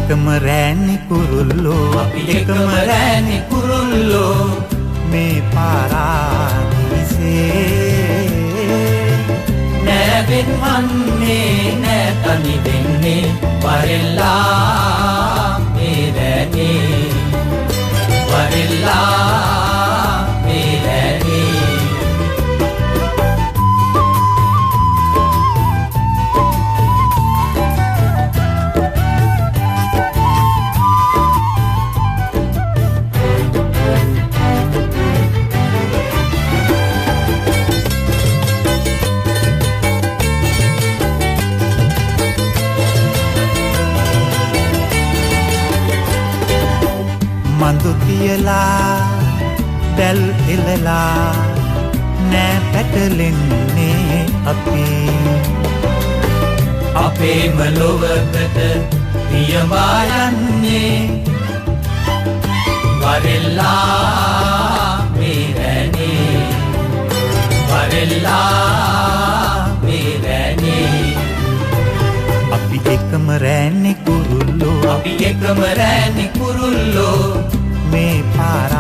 එකම රෑනි කුරුල්ලෝ අපි එකම රෑනි කුරුල්ලෝ මේ පාරාදීසේ නෑවෙන් වන්නේ නෑ තනි වෙන්නේ වරෙල්ලා මේ රෑනේ වරෙල්ලා මේ රෑනේ මඳු තියලා දැල් එලලා නෑ පැටලෙන්නේ අපි අපේම ලොවකට පියවා යන්නේ වරෙල්ලා මේ රෑනේ වරෙල්ලා මේ රෑනේ අපි එකම රෑනි කුරුල්ලෝ අපි එකම රෑනි කුරුල්ලෝ මේ පාරාදීසේ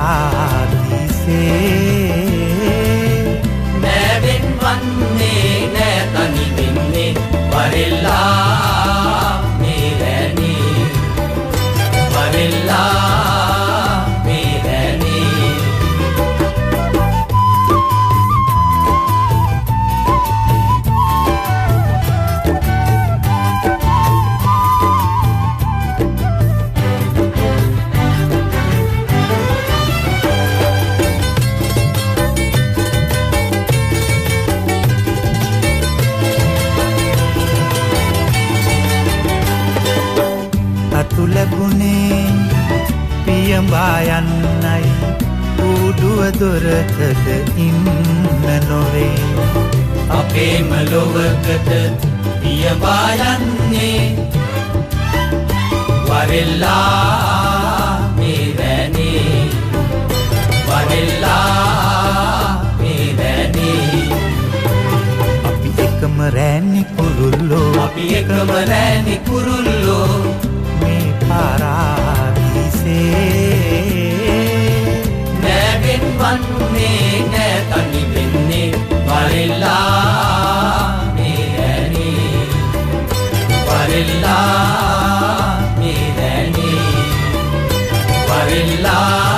නෑවෙන් වන්නේ නෑ තනි වෙන්නේ වරෙල්ලා මේ රෑනේ වරෙල්ලා මේ රෑනේ අතු ලැබුණේ පියඹා යන්නයි ඌඩුව දොරකඩ ඉන්න නොවේ අපේම ලොවකට පියවා යන්නේ වරෙල්ලා මේ රෑනේ වරෙල්ලා මේ රෑනේ අපි එකම රෑනි කුරුල්ලෝ අපි එකම රෑනි කුරුල්ලෝ මේ පාරාදීසේ නෑවෙන් වන්නේ නෑ තනි වෙන්නේ වරෙල්ලා මේ රෑනේ වරෙල්ලා මේ රෑනේ වරෙල්ලා